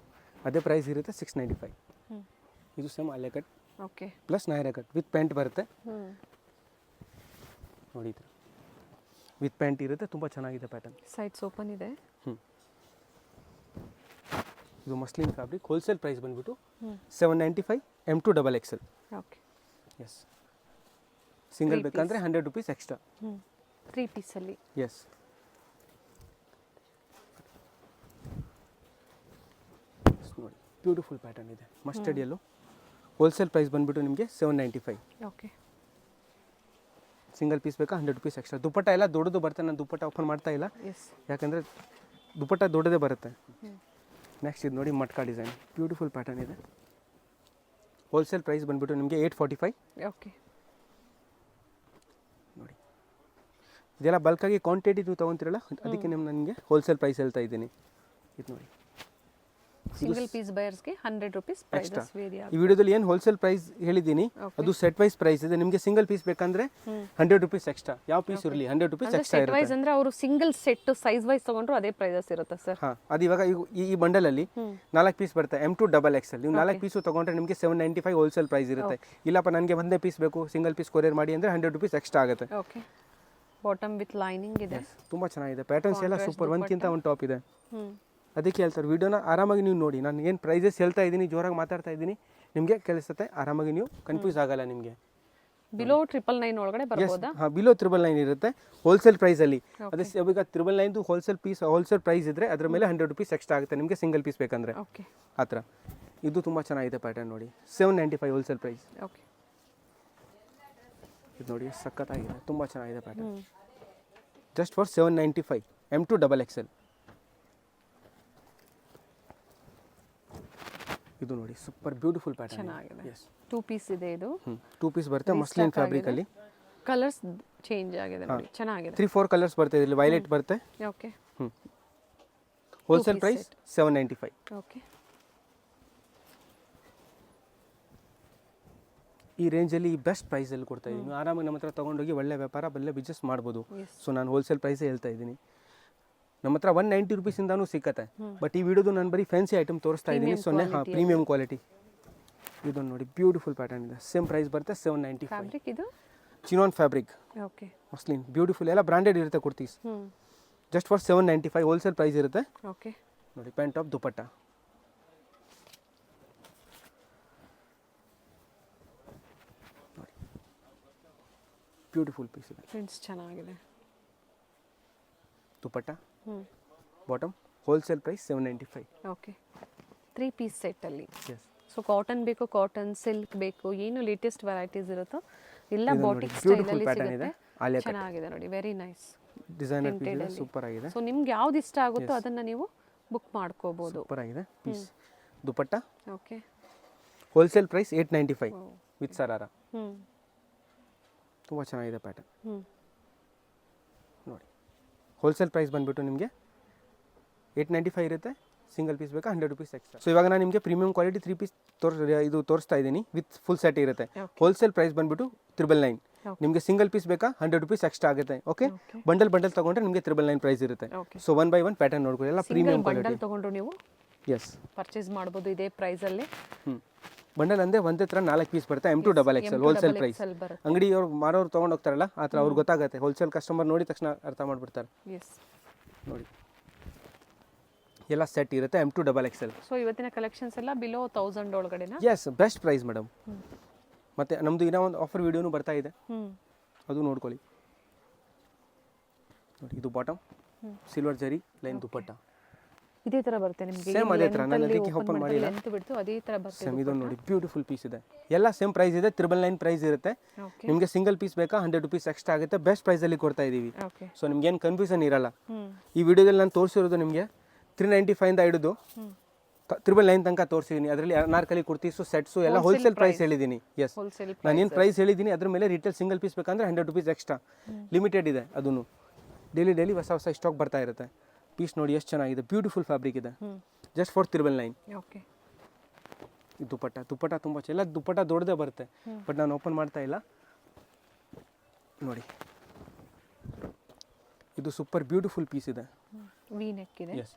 ಅದೇ ಪ್ರೈಸ್ ಇರುತ್ತೆ, 695. ಇದು ಸೇಮ್ ಅಲೆ cut okay plus Nayra cut with pant ಬರುತ್ತೆ ನೋಡಿ. ವಿತ್ ಪ್ಯಾಂಟ್ ಇರುತ್ತೆ, ತುಂಬ ಚೆನ್ನಾಗಿದೆ ಪ್ಯಾಟರ್ನ್. ಸೈಡ್ಸ್ ಓಪನ್ ಇದೆ. ಇದು ಮಸ್ಲಿನ್ ಫ್ಯಾಬ್ರಿಕ್. ಹೋಲ್ಸೇಲ್ ಪ್ರೈಸ್ ಬಂದುಬಿಟ್ಟು 795 M2 XXL. Okay. S, single ಬೇಕಂದರೆ 100 ರುಪೀಸ್ ಎಕ್ಸ್ಟ್ರಾ. 3 ಪೀಸಲ್ಲಿ. ಎಸ್, ನೋಡಿ ಬ್ಯೂಟಿಫುಲ್ ಪ್ಯಾಟರ್ನ್ ಇದೆ, ಮಸ್ಟರ್ಡ್ ಯೆಲ್ಲೋ. ಹೋಲ್ಸೇಲ್ ಪ್ರೈಸ್ ಬಂದುಬಿಟ್ಟು ನಿಮಗೆ 795. ಓಕೆ. ಸಿಂಗಲ್ ಪೀಸ್ ಬೇಕಾ 100 ರುಪೀಸ್ ಎಕ್ಸ್ಟ್ರಾ. ದುಪ್ಪಟ್ಟ ಎಲ್ಲ ದೊಡ್ಡದು ಬರುತ್ತೆ, ನಾನು ದುಪ್ಪಟ್ಟ ಓಪನ್ ಮಾಡ್ತಾ ಇಲ್ಲ ಎಸ್. ಯಾಕಂದರೆ ದುಪ್ಪಟ್ಟ ದೊಡ್ಡದೇ ಬರುತ್ತೆ. ನೆಕ್ಸ್ಟ್ ಇದು ನೋಡಿ ಮಟ್ಕಾ ಡಿಸೈನ್, ಬ್ಯೂಟಿಫುಲ್ ಪ್ಯಾಟರ್ನ್ ಇದೆ. ಹೋಲ್ಸೇಲ್ ಪ್ರೈಸ್ ಬಂದುಬಿಟ್ಟು ನಿಮಗೆ 845. ಓಕೆ. ನೋಡಿ ಇದೆಲ್ಲ ಬಲ್ಕಾಗಿ ಕ್ವಾಂಟಿಟಿ ನೀವು ತೊಗೊತೀರಲ್ಲ, ಅದಕ್ಕೆ ನನಗೆ ಹೋಲ್ಸೇಲ್ ಪ್ರೈಸ್ ಹೇಳ್ತಾ ಇದ್ದೀನಿ. ಇದು ನೋಡಿ, ಸಿಂಗಲ್ ಪೀಸ್ ಬಯರ್ಸ್ಗೆ 100 ರುಪೀಸ್ ಪ್ರೈಸಸ್ ವೇರಿ ಈ ವಿಡಿಯೋದಲ್ಲಿ ಏನು ಹೋಲ್ಸೇಲ್ ಪ್ರೈಸ್ ಹೇಳಿದ್ದೀನಿ ಅದು ಸೆಟ್ ವೈಸ್ ಪ್ರೈಸ್ ಇದೆ. ನಿಮಗೆ ಸಿಂಗಲ್ ಪೀಸ್ ಬೇಕಂದ್ರೆ 100 ರುಪೀಸ್ ಎಕ್ಸ್ಟ್ರಾ. ಯಾವ ಪೀಸ್ ಇರಲಿ 100 ರುಪೀಸ್ ಎಕ್ಸ್ಟ್ರಾ ಸೆಟ್ ಇರುತ್ತೆ. ವೈಸ್ ಅಂದ್ರೆ ಅವರು ಸಿಂಗಲ್ ಸೆಟ್ ಸೈಜ್ ವೈಸ್ ತಗೊಂಡ್ರು ಅದೇ ಪ್ರೈಸಸ್ ಇರುತ್ತೆ ಸರ್. ಹಾಂ, ಅದು ಇವಾಗ ಈ ಬಂಡಲಲ್ಲಿ 4 ಪೀಸ್ ಬರುತ್ತೆ, M2 XXL. ನೀವು 4 ಪೀಸು ತೊಗೊಂಡ್ರೆ ನಿಮಗೆ 795 ಹೋಲ್ಸೇಲ್ ಪ್ರೈಸ್ ಇರುತ್ತೆ. ಇಲ್ಲಪ್ಪ ನನಗೆ ಒಂದೇ ಪೀಸ್ ಬೇಕು, ಸಿಂಗಲ್ ಪೀಸ್ ಕೊರಿಯರ್ ಮಾಡಿ ಅಂದರೆ 100 ರುಪೀಸ್ ಎಕ್ಸ್ಟ್ರಾ ಆಗುತ್ತೆ. ಓಕೆ. ಬಾಟಮ್ ವಿತ್ ಲೈನಿಂಗ್ ಇದೆ. ತುಂಬ ಚೆನ್ನಾಗಿದೆ ಪ್ಯಾಟರ್ನ್ಸ್ ಎಲ್ಲ ಸೂಪರ್, ಒಂದ್ಕಿಂತ ಒಂದು ಟಾಪ್ ಇದೆ. ಹ್ಮ್. ಅದಕ್ಕೆ ಹೇಳ್ತಾರೆ ವಿಡಿಯೋನ ಆರಾಮಾಗಿ ನೀವು ನೋಡಿ. ನಾನು ಏನು ಪ್ರೈಸಸ್ ಹೇಳ್ತಾ ಇದ್ದೀನಿ, ಜೋರಾಗಿ ಮಾತಾಡ್ತಾ ಇದ್ದೀನಿ, ನಿಮಗೆ ಕೇಳಿಸುತ್ತೆ. ಆರಾಮಾಗಿ ನೀವು ಕನ್ಫ್ಯೂಸ್ ಆಗಲ್ಲ ನಿಮಗೆ. ಬಿಲೋ 999 ಒಳಗಡೆ ಬರ್ಬೋದಾ? ಹಾಂ, ಬಿಲೋ 999 ಇರುತ್ತೆ ಹೋಲ್ಸೇಲ್ ಪ್ರೈಸಲ್ಲಿ. ಅದೇ ಈಗ 999 ಹೋಲ್ಸೇಲ್ ಪ್ರೈಸ್ ಇದ್ದರೆ ಅದರ ಮೇಲೆ 100 ರುಪೀಸ್ ಎಕ್ಸ್ಟ್ರಾ ಆಗುತ್ತೆ ನಿಮಗೆ ಸಿಂಗಲ್ ಪೀಸ್ ಬೇಕಂದರೆ. ಓಕೆ. ಆ ಥರ ಇದು ತುಂಬ ಚೆನ್ನಾಗಿದೆ ಪ್ಯಾಟರ್ನ್ ನೋಡಿ. 795 ಹೋಲ್ಸೇಲ್ ಪ್ರೈಸ್. ಓಕೆ. ಇದು ನೋಡಿ ಸಖತ್ತಾಗಿದೆ, ತುಂಬ ಚೆನ್ನಾಗಿದೆ pattern. Just for 795 M2 XXL. ಇದು ನೋಡಿ ಸೂಪರ್ ಬ್ಯೂಟಿಫುಲ್ ಪ್ಯಾಟರ್ನ್. ಚೆನ್ನಾಗಿದೆ. ಎಸ್, 2 ಪೀಸ್ ಇದೆ ಇದು. 2 ಪೀಸ್ ಬರುತ್ತೆ ಮಸ್ಲಿನ್ ಫ್ಯಾಬ್ರಿಕಲ್ಲಿ. ಕಲರ್ಸ್ ಚೇಂಜ್ ಆಗಿದೆ ನೋಡಿ, ಚೆನ್ನಾಗಿದೆ. 3-4 ಕಲರ್ಸ್ ಬರುತ್ತೆ ಇದರಲ್ಲಿ. ವೈಲೆಟ್ ಬರುತ್ತೆ. ಓಕೆ. Wholesale price 795. ಓಕೆ. ಈ ರೇಂಜಲ್ಲಿ ಬೆಸ್ಟ್ ಪ್ರೈಸಲ್ಲಿ ಕೊಡ್ತಾ ಇದ್ದೀನಿ. ನೀವು ಆರಾಮಾಗಿ ನಮ್ಮ ಹತ್ರ ತೊಗೊಂಡೋಗಿ ಒಳ್ಳೆ ವ್ಯಾಪಾರ ಒಳ್ಳೆ ಬಿಸ್ನೆಸ್ ಮಾಡ್ಬೋದು. ಸೊ ನಾನು ಹೋಲ್ಸೇಲ್ ಪ್ರೈಸೇ ಹೇಳ್ತಾ ಇದ್ದೀನಿ. ನಮ್ಮ ಹತ್ರ 190 ರುಪೀಸಿಂದನೂ ಸಿಕ್ಕತ್ತೆ. ಬಟ್ ಈ ವಿಡಿಯೋದು ನಾನು ಬರೀ ಫ್ಯಾನ್ಸಿ ಐಟಮ್ ತೋರಿಸ್ತಾ ಇದ್ದೀನಿ. Premium quality. ಇದೊಂದು ನೋಡಿ ಬ್ಯೂಟಿಫುಲ್ ಪ್ಯಾಟರ್ನ್ ಇದೆ. ಸೇಮ್ ಪ್ರೈಸ್ ಬರುತ್ತೆ 795. ಫ್ಯಾಬ್ರಿಕ್ ಇದು chinon fabric. Okay. Muslin beautiful, ಎಲ್ಲ ಬ್ರಾಂಡೆಡ್ ಇರುತ್ತೆ kurtis. Just for 795 wholesale price ಇರುತ್ತೆ. ಓಕೆ. ನೋಡಿ ಪ್ಯಾಂಟ್ ಟಾಪ್ ದುಪ್ಪಟ್ಟ. ನೋಡಿ ಬ್ಯೂಟಿಫುಲ್ ಪೀಸ್ ಇದೆ. ಪ್ರಿಂಟ್ಸ್ ಚೆನ್ನಾಗಿದೆ. Dupatta bottom wholesale price 795. Okay. 3 piece ಸೆಟ್ಟಲ್ಲಿ. ಎಸ್. ಸೊ ಕಾಟನ್ ಬೇಕು, ಕಾಟನ್ ಸಿಲ್ಕ್ ಬೇಕು, ಏನು ಲೇಟೆಸ್ಟ್ ವೆರೈಟೀಸ್ ಇರುತ್ತೋ ಎಲ್ಲ ಇದು ಬಾಟಿಕ್ ನೋಡಿ, ಸ್ಟೈಲಲ್ಲಿ beautiful pattern ಸಿಗುತ್ತೆ. ಇದೆ. ಆಲಿಯಾ ಕಟ್. ಚೆನ್ನಾಗಿದೆ ನೋಡಿ, ವೆರಿ ನೈಸ್. ಡಿಸೈನರ್ ಪೀಸ್ ಇದೆ, ಸೂಪರ್ ಆಗಿದೆ. ಸೊ ನಿಮ್ಗೆ ಯಾವ್ದು ಇಷ್ಟ ಆಗುತ್ತೋ ಅದನ್ನ ನೀವು ಬುಕ್ ಮಾಡ್ಕೋಬಹುದು. ಸೂಪರ್ ಆಗಿದೆ piece. Dupatta okay. Wholesale price 895 with sharara. ತುಂಬ ಚೆನ್ನಾಗಿದೆ ಪ್ಯಾಟರ್ನ್ ನೋಡಿ. ಹೋಲ್ಸೇಲ್ ಪ್ರೈಸ್ ಬಂದುಬಿಟ್ಟು ನಿಮಗೆ 895 ಇರುತ್ತೆ. ಸಿಂಗಲ್ ಪೀಸ್ ಬೇಕಾ 100 ರುಪೀಸ್ ಎಕ್ಸ್ಟ್ರಾ. ಸೊ ಇವಾಗ ನಾನು ನಿಮಗೆ ಪ್ರೀಮಿಯಂ ಕ್ವಾಲಿಟಿ 3 ಪೀಸ್ ತೋರಿಸ್ತಾ ಇದ್ದೀನಿ ವಿತ್ ಫುಲ್ ಸೆಟ್ ಇರುತ್ತೆ. ಹೋಲ್ಸೇಲ್ ಪ್ರೈಸ್ ಬಂದುಬಿಟ್ಟು 999. ನಿಮಗೆ ಸಿಂಗಲ್ ಪೀಸ್ ಬೇಕಾ 100 ರುಪೀಸ್ ಎಕ್ಸ್ಟ್ರಾ ಆಗುತ್ತೆ. ಓಕೆ. ಬಂಡಲ್ ತಗೊಂಡ್ರೆ ನಿಮಗೆ 999 ಪ್ರೈಸ್ ಇರುತ್ತೆ. ಸೊ 1 by 1 ಪ್ಯಾಟರ್ನ್ ನೋಡ್ಕೊಳ್ಳಿ, ಎಲ್ಲ ಪ್ರೀಮಿಯಂ ಕ್ವಾಲಿಟಿ. ಬಂಡಲ್ ತಗೊಂಡ್ರು ನೀವು ಎಸ್ ಪರ್ಚೇಸ್ ಮಾಡ್ಬೋದು ಇದೇ ಪ್ರೈಸಲ್ಲಿ. ಬಂಡಲ್ ಅಂದರೆ ಒಂದೇ ಥರ 4 ಪೀಸ್ ಬರುತ್ತೆ. M2 XXL wholesale price. ಅಂಗಡಿಯವ್ರು ಮಾರೋರು ತೊಗೊಂಡು ಹೋಗ್ತಾರಲ್ಲ, ಆ ಥರ ಅವ್ರಿಗೆ ಗೊತ್ತಾಗುತ್ತೆ. ಹೋಲ್ಸೇಲ್ ಕಸ್ಟಮರ್ ನೋಡಿ ತಕ್ಷಣ ಅರ್ಥ ಮಾಡಿಬಿಡ್ತಾರೆ. ಎಸ್. ನೋಡಿ ಎಲ್ಲ ಸೆಟ್ ಇರುತ್ತೆ M2 XXL. ಸೊ ಇವತ್ತಿನ ಕಲೆಕ್ಷನ್ಸ್ ಎಲ್ಲ ಬಿಲೋ 1000 ಒಳಗಡೆನಾ? Yes, best price madam. ಮತ್ತು ನಮ್ಮದು ಇನ್ನೂ ಒಂದು ಆಫರ್ ವೀಡಿಯೋನು ಬರ್ತಾ ಇದೆ, ಅದು ನೋಡ್ಕೊಳ್ಳಿ. ನೋಡಿ ಇದು ಬಾಟಮ್ ಸಿಲ್ವರ್ ಜರಿ ಲೈನ್ ದುಪ್ಪಟ್ಟ ಇದೇ ತರ ಬರುತ್ತೆ ನಿಮಗೆ. ಸೇಮ್ ಅದೇ ಥರ, ನಾನು ಅದಕ್ಕೆ ಓಪನ್ ಮಾಡಿಲ್ಲ. ಲೆಂತ್ ಬಿಡ್ತು ಅದೇ ತರ ಬರುತ್ತೆ. ಸೇಮ್ ಇದೊಂದು ನೋಡಿ ಬ್ಯೂಟಿಫುಲ್ ಪೀಸ್ ಇದೆ. ಎಲ್ಲ ಸೇಮ್ ಪ್ರೈಸ್ ಇದೆ, 999 ಪ್ರೈಸ್ ಇರುತ್ತೆ. ನಿಮಗೆ ಸಿಂಗಲ್ ಪೀಸ್ ಬೇಕಾ 100 ರುಪೀಸ್ ಎಕ್ಸ್ಟ್ರಾ ಆಗುತ್ತೆ. ಬೆಸ್ಟ್ ಪ್ರೈಸಲ್ಲಿ ಕೊಡ್ತಾ ಇದ್ದೀವಿ. ಸೊ ನಿಮ್ಗೆ ಏನು ಕನ್ಫ್ಯೂಷನ್ ಇರಲ್ಲ. ಈ ವಿಡಿಯೋದಲ್ಲಿ ನಾನು ತೋರಿಸಿರೋದು ನಿಮಗೆ 395 ಇಂದ ಹಿಡಿದು 999 ತನಕ ತೋರಿಸಿದ್ದೀನಿ. ಅದರಲ್ಲಿ ಅನಾರ್ಕಲಿ ಕುರ್ತೀಸು ಸೆಟ್ಸು ಎಲ್ಲ ಹೋಲ್ಸೇಲ್ ಪ್ರೈಸ್ ಹೇಳಿದ್ದೀನಿ. ಎಸ್, ನಾನು ಏನು ಪ್ರೈಸ್ ಹೇಳಿದ್ದೀನಿ ಅದ್ರ ಮೇಲೆ ರಿಟೇಲ್ ಸಿಂಗಲ್ ಪೀಸ್ ಬೇಕಂದ್ರೆ 100 ರುಪೀಸ್ ಎಕ್ಸ್ಟ್ರಾ. ಲಿಮಿಟೆಡ್ ಇದೆ, ಅದನ್ನು ಡೈಲಿ ಹೊಸ ಸ್ಟಾಕ್ ಬರ್ತಾ ಇರುತ್ತೆ. ಪೀಸ್ ನೋಡಿ ಎಷ್ಟು ಚೆನ್ನಾಗಿದೆ, ಬ್ಯೂಟಿಫುಲ್ ಫ್ಯಾಬ್ರಿಕ್ ಇದೆ. Just for 999. ಓಕೆ, ದುಪ್ಪಟ್ಟ ತುಂಬ ಎಲ್ಲ ದುಪ್ಪಟ್ಟ ದೊಡ್ಡದೇ ಬರುತ್ತೆ, ಬಟ್ ನಾನು ಓಪನ್ ಮಾಡ್ತಾ ಇಲ್ಲ. ನೋಡಿ ಇದು ಸೂಪರ್ ಬ್ಯೂಟಿಫುಲ್ ಪೀಸ್ ಇದೆ. ವಿ ನೆಕ್ ಇದೆ, ಎಸ್,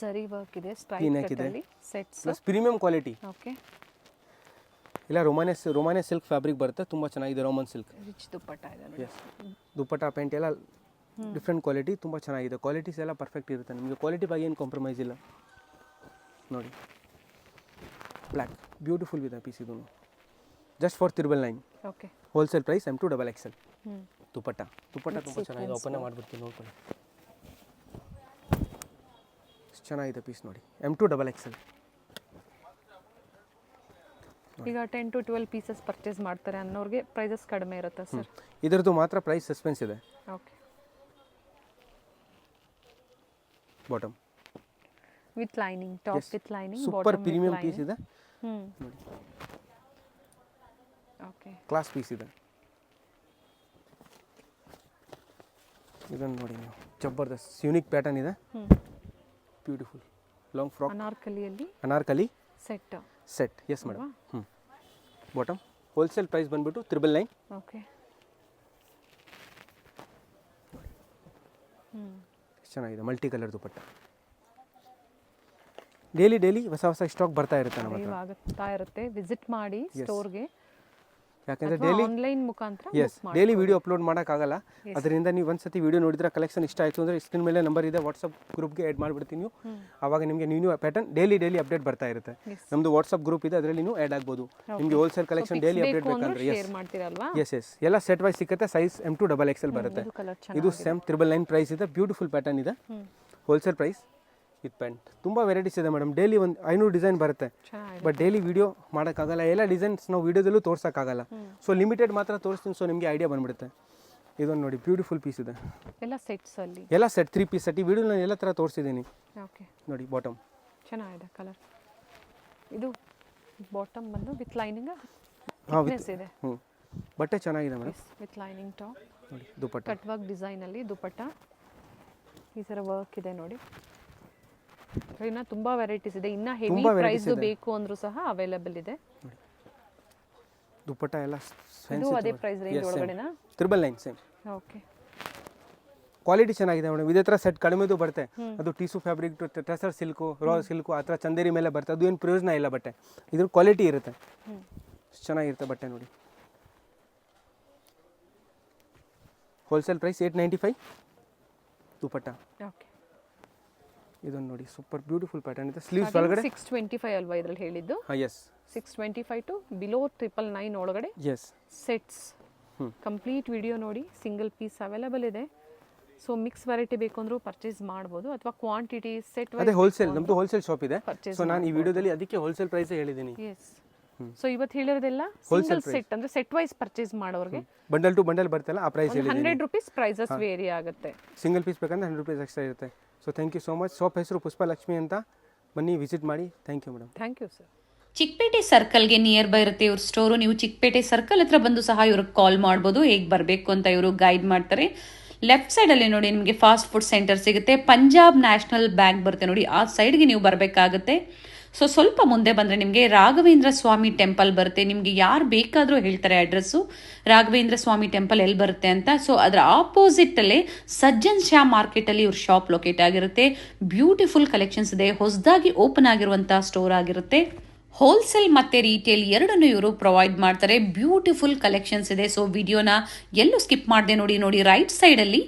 ಜರಿ ವರ್ಕ್ ಇದೆ, ವಿ ನೆಕ್ ಸ್ಟ್ರೈಪ್ ಇದೆ, ಅಲ್ಲಿ sets plus premium quality. Okay, ಇಲ್ಲ ರೊಮಾನೆ ಸಿಲ್ಕ್ ಫ್ಯಾಬ್ರಿಕ್ ಬರುತ್ತೆ, ತುಂಬ ಚೆನ್ನಾಗಿದೆ. ರೋಮನ್ ಸಿಲ್ಕ್ ರಿಚ್ ದುಪ್ಪಟ್ಟ ಇದೆ ನೋಡಿ. ಎಸ್, ದುಪ್ಪಟ್ಟ ಪ್ಯಾಂಟ್ ಎಲ್ಲ ಡಿಫ್ರೆಂಟ್ ಕ್ವಾಲಿಟಿ, ತುಂಬ ಚೆನ್ನಾಗಿದೆ. ಕ್ವಾಲಿಟೀಸ್ ಎಲ್ಲ ಪರ್ಫೆಕ್ಟ್ ಇರುತ್ತೆ, ನಿಮಗೆ ಕ್ವಾಲಿಟಿ ಬಗ್ಗೆ ಏನು ಕಾಂಪ್ರಮೈಸ್ ಇಲ್ಲ. ನೋಡಿ ಬ್ಲ್ಯಾಕ್ ಬ್ಯೂಟಿಫುಲ್ ಇದೆ ಪೀಸ್. ಇದು just for 999. Okay, wholesale price M2 XXL. Dupatta ತುಂಬ ಚೆನ್ನಾಗಿದೆ. ಓಪನ್ ಮಾಡಿಬಿಡ್ತೀನಿ, ನೋಡ್ಕೊಳ್ಳಿ. ಚೆನ್ನಾಗಿದೆ ಪೀಸ್ ನೋಡಿ, M2 XXL. ಈಗ 10 to 12 ಪೀಸಸ್ ಪರ್ಚೇಸ್ ಮಾಡ್ತಾರೆ ಅನ್ನೋರಿಗೆ ಪ್ರೈಸಸ್ ಕಡಿಮೆ ಇರುತ್ತೆ ಸರ್. ಇದರದ್ದು ಮಾತ್ರ ಪ್ರೈಸ್ ಸಸ್ಪೆನ್ಸ್ ಇದೆ. Okay, bottom with lining, top with lining, super premium piece ಇದೆ. ನೋಡಿ, ಓಕೆ, ಕ್ಲಾಸ್ ಪೀಸ್ ಇದೆ. ಇದನ್ನು ನೋಡಿ ನೀವು, ಜಬರ್ದಸ್ತ್ ಯೂನಿಕ್ ಪ್ಯಾಟರ್ನ್ ಇದೆ. Beautiful long frock Anarkali set. Yes madam. Bottom wholesale price ಬಂದ್ಬಿಟ್ಟು 999. ಓಕೆ, ಚೆನ್ನಾಗಿದೆ, ಮಲ್ಟಿ ಕಲರ್ ದುಪ್ಪಟ್ಟ. ಡೈಲಿ ಹೊಸ ಸ್ಟಾಕ್ ಬರ್ತಾ ಇರುತ್ತೆ ನಮ್ಮ ಹತ್ರ. ಆಗುತ್ತಾ ಇರುತ್ತೆ. ವಿಸಿಟ್ ಮಾಡಿ ಸ್ಟೋರ್ಗೆ, ಯಾಕಂದರೆ ಡೈಲಿ ಆನ್ಲೈನ್ ಮುಖಾಂತರ. ಎಸ್, ಡೈಲಿ ವಿಡಿಯೋ ಅಪ್ಲೋಡ್ ಮಾಡೋಕ್ಕಾಗಲ್ಲ. ಅದರಿಂದ ನೀವು ಒಂದ್ಸತಿ ವಿಡಿಯೋ ನೋಡಿದ್ರೆ ಕಲೆಕ್ಷನ್ ಇಷ್ಟ ಆಯಿತು ಅಂದರೆ ಸ್ಕ್ರೀನ್ ಮೇಲೆ ನಂಬರ್ ಇದೆ, ವಾಟ್ಸಪ್ ಗ್ರೂಪ್ಗೆ ಆ್ಯಡ್ ಮಾಡಿಬಿಡ್ತೀನಿ ನೀವು. ಆವಾಗ ನಿಮಗೆ ನ್ಯೂ ಪ್ಯಾಟರ್ನ್ ಡೈಲಿ ಅಪ್ಡೇಟ್ ಬರ್ತಾ ಇರುತ್ತೆ. ನಮ್ಮದು ವಾಟ್ಸಪ್ ಗ್ರೂಪ್ ಇದೆ, ಅದರಲ್ಲಿ ನೀವು ಆ್ಯಡ್ ಆಗ್ಬೋದು. ನಿಮಗೆ ಹೋಲ್ಸೇಲ್ ಕಲೆಕ್ಷನ್ ಡೈಲಿ ಅಪ್ಡೇಟ್ ಬೇಕಂದ್ರೆ ಎಸ್ ಎಲ್ಲ ಸೆಟ್ ವೈಸ್ ಸಿಗುತ್ತೆ. ಸೈಜ್ M2 XXL ಬರುತ್ತೆ. ಇದು ಸೇಮ್ 999 ಪ್ರೈಸ್ ಇದೆ. ಬ್ಯೂಟಿಫುಲ್ ಪ್ಯಾಟರ್ನ್ ಇದೆ. Wholesale price with pant. ತುಂಬ ವೆರೈಟೀಸ್ ಇದೆ ಮೇಡಮ್. ಡೈಲಿ ಒಂದು 500 ಡಿಸೈನ್ ಬರುತ್ತೆ, ಬಟ್ ಡೈಲಿ ವಿಡಿಯೋ ಮಾಡೋಕ್ಕಾಗಲ್ಲ. ಎಲ್ಲ ಡಿಸೈನ್ಸ್ ನಾವು ವಿಡಿಯೋದಲ್ಲೂ ತೋರ್ಸೋಕ್ಕಾಗಲ್ಲ. ಸೊ ಲಿಮಿಟೆಡ್ ಮಾತ್ರ ತೋರಿಸ್ತೀನಿ, ಸೊ ನಿಮಗೆ ಐಡಿಯಾ ಬಂದ್ಬಿಡುತ್ತೆ. ಇದೊಂದು ನೋಡಿ ಬ್ಯೂಟಿಫುಲ್ ಪೀಸ್ ಇದೆ. ಎಲ್ಲ ಸೆಟ್ಸ್ ಅಲ್ಲಿ, ಎಲ್ಲ ಸೆಟ್ 3 ಪೀಸ್ ಸೆಟ್. ಈ ವಿಡಿಯೋ ನಾನು ಎಲ್ಲ ಥರ ತೋರಿಸಿದ್ದೀನಿ. ಓಕೆ, ನೋಡಿ ಬಾಟಮ್ ಚೆನ್ನಾಗಿದೆ ಕಲರ್. ಇದು ಬಾಟಮ್ ಬಂದು ವಿತ್ ಲೈನಿಂಗ್ ಇದೆ. ಬಟ್ಟೆ ಚೆನ್ನಾಗಿದೆ ಮೇಡಮ್. With lining top. ನೋಡಿ ದುಪ್ಪಟ್ಟ ಕಟ್ ವರ್ಕ್ ಡಿಸೈನ್ ಅಲ್ಲಿ ದುಪ್ಪಟ್ಟ ಈ ಥರ ವರ್ಕ್ ಇದೆ ನೋಡಿ. ಇನ್ನ ತುಂಬಾ ವೆರೈಟೀಸ್ ಇದೆ. ಇನ್ನ ಹೆವಿ ಪ್ರೈಸ್ ಬೇಕು ಅಂದ್ರೂ ಸಹ ಅವೈಲೇಬಲ್ ಇದೆ. ದುಪ್ಪಟ್ಟ ಎಲ್ಲ ಇದು ಅದೇ ಪ್ರೈಸ್ ರೇಂಜ್ ಒಳಗಡೆನಾ? 999 ಸೇಮ್. ಓಕೆ, ಕ್ವಾಲಿಟಿ ಚೆನ್ನಾಗಿದೆ ಮೇಡಮ್. ಇದೇ ಥರ ಸೆಟ್ ಕಡಿಮೆದು ಬರುತ್ತೆ. ಅದು tissue fabric, tussar silk, raw silk ಆ ಥರ ಚಂದೇರಿ ಮೇಲೆ ಬರುತ್ತೆ. ಅದು ಏನು ಪ್ರಯೋಜನ ಇಲ್ಲ. ಬಟ್ಟೆ ಇದ್ರ ಕ್ವಾಲಿಟಿ ಇರುತ್ತೆ, ಚೆನ್ನಾಗಿರುತ್ತೆ ಬಟ್ಟೆ ನೋಡಿ. ಹೋಲ್ಸೇಲ್ ಪ್ರೈಸ್ 895 ದುಪ್ಪಟ್ಟ. ಓಕೆ, ಇದನ್ನು ನೋಡಿ ಸೂಪರ್ ಬ್ಯೂಟಿಫುಲ್ ಪ್ಯಾಟರ್ನ್ ಇದೆ. ಸ್ಲೀವ್ಸ್ ಒಳಗಡೆ 625 ಅಲ್ವಾ ಇದರಲ್ಲಿ ಹೇಳಿದ್ದು? ಎಸ್, 625 ಟು ಬಿಲೋ 999 ಒಳಗಡೆ ಎಸ್ ಸೆಟ್ಸ್. ಕಂಪ್ಲೀಟ್ ವಿಡಿಯೋ ನೋಡಿ. ಸಿಂಗಲ್ ಪೀಸ್ ಅವೈಲೇಬಲ್ ಇದೆ. ಸೊ ಮಿಕ್ಸ್ ವೆರೈಟಿ ಬೇಕು ಅಂದ್ರೂ ಪರ್ಚೇಸ್ ಮಾಡ್ಬೋದು, ಅಥವಾ ಕ್ವಾಂಟಿಟಿ ಸೆಟ್ ಅದೇ ಹೋಲ್ಸೇಲ್. ನಮ್ಮದು ಹೋಲ್ಸೇಲ್ ಶಾಪ್ ಇದೆ. ಸೊ ನಾನು ಈ ವಿಡಿಯೋದಲ್ಲಿ ಅದಕ್ಕೆ ಹೋಲ್ಸೇಲ್ ಪ್ರೈಸ್ ಹೇಳಿದ್ದೀನಿ. ಎಸ್, ಸೊ ಇವತ್ತು ಹೇಳಿರೋದೆಲ್ಲ ಸಿಂಗಲ್ ಸೆಟ್ ಅಂದ್ರೆ ಸೆಟ್ ವೈಸ್ ಪರ್ಚೇಸ್ ಮಾಡೋರಿಗೆ ಬಂಡಲ್ ಟು ಬಂಡಲ್ ಬರ್ತಲ್ಲ ಆ ಪ್ರೈಸ್ ಹೇಳಿದ್ದೀನಿ. 100 ರೂಪೀಸ್ ಪ್ರೈಸಸ್ ವೇರಿ ಆಗುತ್ತೆ. ಸಿಂಗಲ್ ಪೀಸ್ ಬೇಕಂದ್ರೆ 100 ರೂಪೀಸ್ ಎಕ್ಸ್ಟ್ರಾ ಇರುತ್ತೆ. So thank you so much. Shop ಹೆಸರು ಪುಷ್ಪಲಕ್ಷ್ಮಿ ಅಂತ. ಬನ್ನಿ ವಿಸಿಟ್ ಮಾಡಿ. Thank you madam. Thank you sir. Chickpet ಸರ್ಕಲ್ಗೆ ನಿಯರ್ ಬೈ ಇರುತ್ತೆ ಇವ್ರ ಸ್ಟೋರು. ನೀವು ಚಿಕ್ಕಪೇಟೆ ಸರ್ಕಲ್ ಹತ್ರ ಬಂದು ಸಹ ಇವ್ರಿಗೆ ಕಾಲ್ ಮಾಡ್ಬೋದು, ಹೇಗೆ ಬರಬೇಕು ಅಂತ ಇವರು ಗೈಡ್ ಮಾಡ್ತಾರೆ. ಲೆಫ್ಟ್ ಸೈಡಲ್ಲಿ ನೋಡಿ ನಿಮಗೆ ಫಾಸ್ಟ್ ಫುಡ್ ಸೆಂಟರ್ ಸಿಗುತ್ತೆ. ಪಂಜಾಬ್ ನ್ಯಾಷನಲ್ ಬ್ಯಾಂಕ್ ಬರುತ್ತೆ ನೋಡಿ, ಆ ಸೈಡ್ಗೆ ನೀವು ಬರಬೇಕಾಗುತ್ತೆ. ಸೊ ಸ್ವಲ್ಪ ಮುಂದೆ ಬಂದರೆ ನಿಮಗೆ ರಾಘವೇಂದ್ರ ಸ್ವಾಮಿ ಟೆಂಪಲ್ ಬರುತ್ತೆ. ನಿಮಗೆ ಯಾರು ಬೇಕಾದರೂ ಹೇಳ್ತಾರೆ ಅಡ್ರೆಸ್ಸು, ರಾಘವೇಂದ್ರ ಸ್ವಾಮಿ ಟೆಂಪಲ್ ಎಲ್ಲಿ ಬರುತ್ತೆ ಅಂತ. ಸೊ ಅದರ ಆಪೋಸಿಟಲ್ಲೇ ಸಜ್ಜನ್ ಶ್ಯಾ ಮಾರ್ಕೆಟಲ್ಲಿ ಇವ್ರ ಶಾಪ್ ಲೊಕೇಟ್ ಆಗಿರುತ್ತೆ. ಬ್ಯೂಟಿಫುಲ್ ಕಲೆಕ್ಷನ್ಸ್ ಇದೆ. ಹೊಸದಾಗಿ ಓಪನ್ ಆಗಿರುವಂಥ ಸ್ಟೋರ್ ಆಗಿರುತ್ತೆ. ಹೋಲ್ಸೇಲ್ ಮತ್ತು ರೀಟೇಲ್ ಎರಡನ್ನು ಇವರು ಪ್ರೊವೈಡ್ ಮಾಡ್ತಾರೆ. ಬ್ಯೂಟಿಫುಲ್ ಕಲೆಕ್ಷನ್ಸ್ ಇದೆ. ಸೊ ವಿಡಿಯೋನ ಎಲ್ಲೂ ಸ್ಕಿಪ್ ಮಾಡದೆ ನೋಡಿ. ರೈಟ್ ಸೈಡಲ್ಲಿ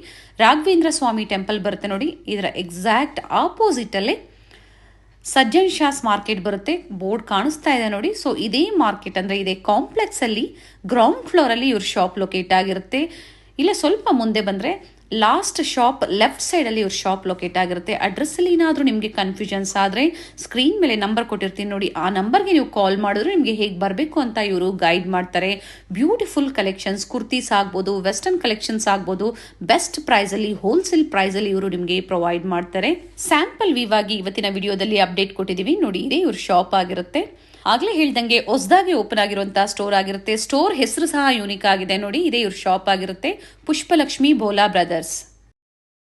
ರಾಘವೇಂದ್ರ ಸ್ವಾಮಿ ಟೆಂಪಲ್ ಬರುತ್ತೆ ನೋಡಿ, ಇದರ ಎಕ್ಸಾಕ್ಟ್ ಆಪೋಸಿಟಲ್ಲೇ ಸಜ್ಜನ್ ಶಾಸ್ ಮಾರ್ಕೆಟ್ ಬರುತ್ತೆ, ಬೋರ್ಡ್ ಕಾಣಿಸ್ತಾ ಇದೆ ನೋಡಿ. ಸೊ ಇದೇ ಮಾರ್ಕೆಟ್ ಅಂದರೆ ಇದೇ ಕಾಂಪ್ಲೆಕ್ಸ್ ಅಲ್ಲಿ ಗ್ರೌಂಡ್ ಫ್ಲೋರ್ ಅಲ್ಲಿ ಇವ್ರ ಶಾಪ್ ಲೊಕೇಟ್ ಆಗಿರುತ್ತೆ. ಇಲ್ಲ ಸ್ವಲ್ಪ ಮುಂದೆ ಬಂದರೆ ಲಾಸ್ಟ್ ಶಾಪ್ ಲೆಫ್ಟ್ ಸೈಡಲ್ಲಿ ಇವ್ರ ಶಾಪ್ ಲೊಕೇಟ್ ಆಗಿರುತ್ತೆ. ಅಡ್ರೆಸ್ಸಲ್ಲಿ ಏನಾದರೂ ನಿಮಗೆ ಕನ್ಫ್ಯೂಷನ್ಸ್ ಆದರೆ ಸ್ಕ್ರೀನ್ ಮೇಲೆ ನಂಬರ್ ಕೊಟ್ಟಿರ್ತೀನಿ ನೋಡಿ, ಆ ನಂಬರ್ಗೆ ನೀವು ಕಾಲ್ ಮಾಡಿದ್ರೆ ನಿಮಗೆ ಹೇಗೆ ಬರಬೇಕು ಅಂತ ಇವರು ಗೈಡ್ ಮಾಡ್ತಾರೆ. ಬ್ಯೂಟಿಫುಲ್ ಕಲೆಕ್ಷನ್ಸ್, ಕುರ್ತೀಸ್ ಆಗ್ಬೋದು, ವೆಸ್ಟರ್ನ್ ಕಲೆಕ್ಷನ್ಸ್ ಆಗ್ಬೋದು, ಬೆಸ್ಟ್ ಪ್ರೈಸಲ್ಲಿ ಹೋಲ್ಸೇಲ್ ಪ್ರೈಸಲ್ಲಿ ಇವರು ನಿಮಗೆ ಪ್ರೊವೈಡ್ ಮಾಡ್ತಾರೆ. ಸ್ಯಾಂಪಲ್ ವ್ಯೂ ಆಗಿ ಇವತ್ತಿನ ವಿಡಿಯೋದಲ್ಲಿ ಅಪ್ಡೇಟ್ ಕೊಟ್ಟಿದ್ದೀವಿ ನೋಡಿ, ಇದೇ ಇವ್ರ ಶಾಪ್ ಆಗಿರುತ್ತೆ. ಆಗ್ಲೇ ಹೇಳ್ದಂಗೆ ಹೊಸದಾಗಿ ಓಪನ್ ಆಗಿರುವಂತಹ ಸ್ಟೋರ್ ಆಗಿರುತ್ತೆ. ಸ್ಟೋರ್ ಹೆಸರು ಸಹ ಯೂನಿಕ್ ಆಗಿದೆ ನೋಡಿ, ಇದೇ ಇವ್ರ ಶಾಪ್ ಆಗಿರುತ್ತೆ. ಪುಷ್ಪಲಕ್ಷ್ಮಿ ಬೋಲಾ ಬ್ರದರ್ಸ್.